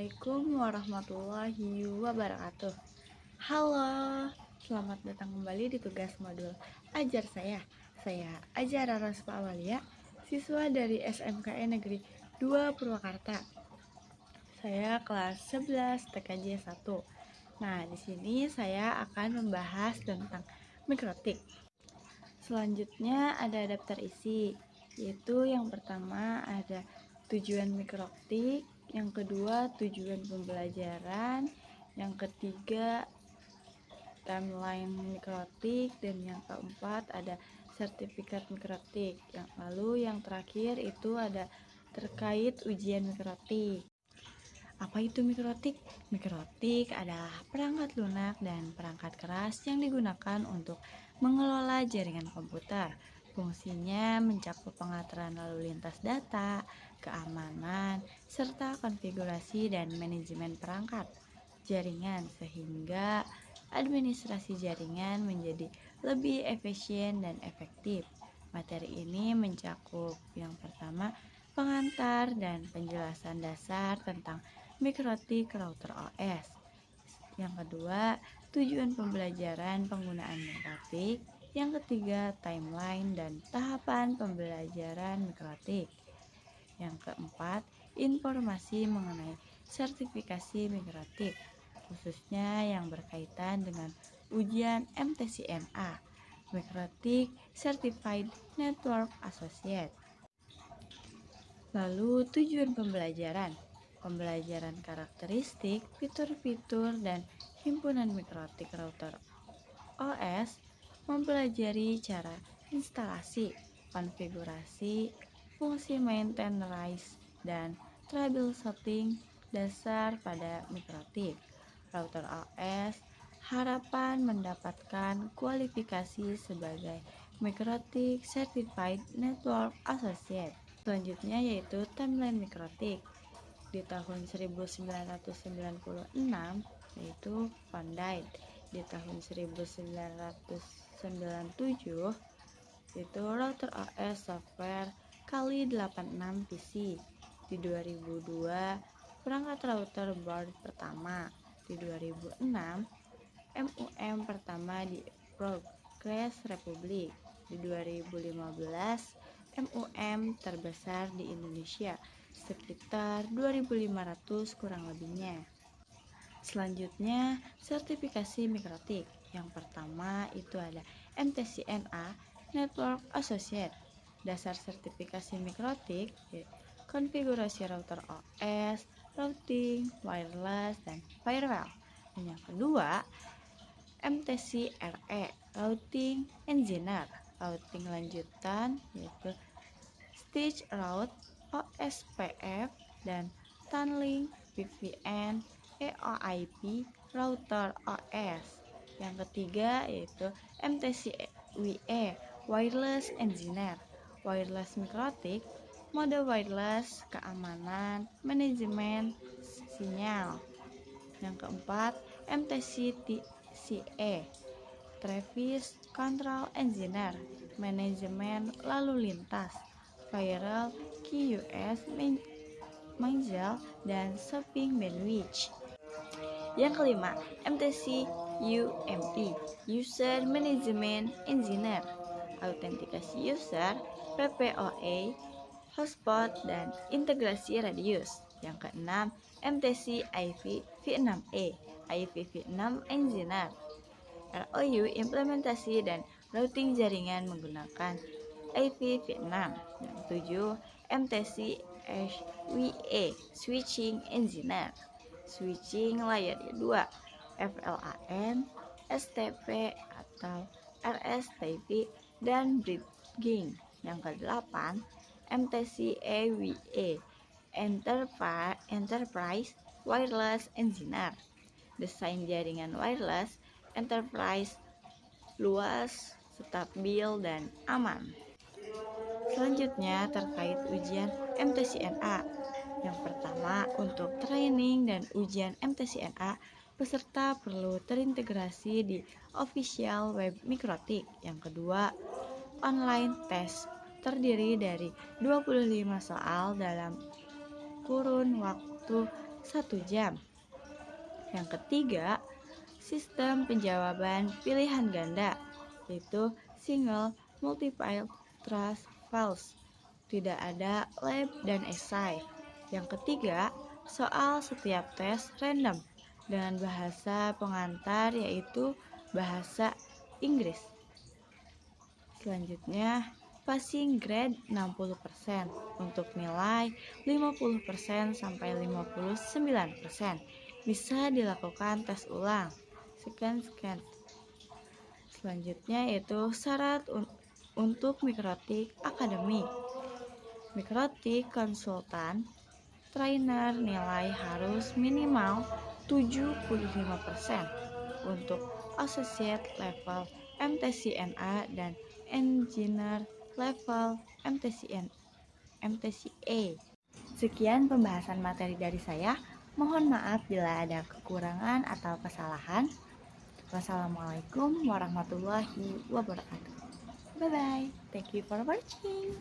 Assalamualaikum warahmatullahi wabarakatuh. Halo, selamat datang kembali di tugas modul Ajar Saya Ajar Raspa Awalia, siswa dari SMKN Negeri 2 Purwakarta. Saya kelas 11 TKJ 1. Nah, di sini saya akan membahas tentang mikrotik. Selanjutnya ada daftar isi, yaitu yang pertama ada tujuan mikrotik, yang kedua tujuan pembelajaran, yang ketiga timeline mikrotik, dan yang keempat ada sertifikat mikrotik. Lalu yang terakhir itu ada terkait ujian mikrotik. Apa itu mikrotik? Mikrotik adalah perangkat lunak dan perangkat keras yang digunakan untuk mengelola jaringan komputer. Fungsinya mencakup pengaturan lalu lintas data, keamanan, serta konfigurasi dan manajemen perangkat jaringan sehingga administrasi jaringan menjadi lebih efisien dan efektif. Materi ini mencakup yang pertama pengantar dan penjelasan dasar tentang mikrotik router OS. Yang kedua, tujuan pembelajaran penggunaan mikrotik. Yang ketiga, timeline dan tahapan pembelajaran mikrotik. Yang keempat, informasi mengenai sertifikasi mikrotik, khususnya yang berkaitan dengan ujian MTCNA, Mikrotik Certified Network Associate. Lalu tujuan pembelajaran karakteristik, fitur-fitur, dan himpunan mikrotik router OS, mempelajari cara instalasi, konfigurasi, fungsi maintenance, dan troubleshooting dasar pada mikrotik router OS. Harapan mendapatkan kualifikasi sebagai Mikrotik Certified Network Associate. Selanjutnya yaitu timeline mikrotik. Di tahun 1996 yaitu Pandai. Di tahun 1997 yaitu router OS software kali 86 PC. Di 2002 perangkat router board pertama. Di 2006 MUM pertama di Progress Republik. Di 2015 MUM terbesar di Indonesia, sekitar 2.500 kurang lebihnya. Selanjutnya, sertifikasi mikrotik. Yang pertama itu ada MTCNA Network Associate. Dasar sertifikasi mikrotik, konfigurasi router OS, routing, wireless, dan firewall. Dan yang kedua, MTCRE Routing Engineer. Routing lanjutan yaitu Stitch Route, OSPF, dan Tunneling, VPN, EOIP, Router OS. Yang ketiga yaitu MTCWE Wireless Engineer. Wireless mikrotik, mode wireless, keamanan, manajemen sinyal. Yang keempat MTCTCE Traffic Control Engineer, manajemen lalu lintas, viral, QoS, Menzel, dan shopping bandwidth. Yang kelima, MTC UME, User Management Engineer, autentikasi user, PPOA, hotspot, dan integrasi radius. Yang keenam, MTC IV V6E, IPv6 Engineer, ROU implementasi dan routing jaringan menggunakan IPv6. Yang ketujuh, MTC SWE Switching Engineer, Switching Layer 2, FLAN, STP atau RSTP, dan bridging. Yang kedelapan, MTC EWE Enterprise Wireless Engineer, desain jaringan wireless enterprise luas, stabil, dan aman. Selanjutnya terkait ujian MTCNA. Yang pertama, untuk training dan ujian MTCNA, peserta perlu terintegrasi di official web mikrotik. Yang kedua, online test terdiri dari 25 soal dalam kurun waktu 1 jam. Yang ketiga, sistem penjawaban pilihan ganda, yaitu single multiple choice false. Tidak ada lab dan esai. Yang ketiga, soal setiap tes random dengan bahasa pengantar yaitu bahasa Inggris. Selanjutnya, passing grade 60% untuk nilai 50% sampai 59%. Bisa dilakukan tes ulang. Sekian. Selanjutnya yaitu syarat untuk Mikrotik Academy. Mikrotik konsultan trainer nilai harus minimal 75% untuk associate level MTCNA dan engineer level MTCA. Sekian pembahasan materi dari saya. Mohon maaf bila ada kekurangan atau kesalahan. Wassalamualaikum warahmatullahi wabarakatuh. Bye bye. Thank you for watching.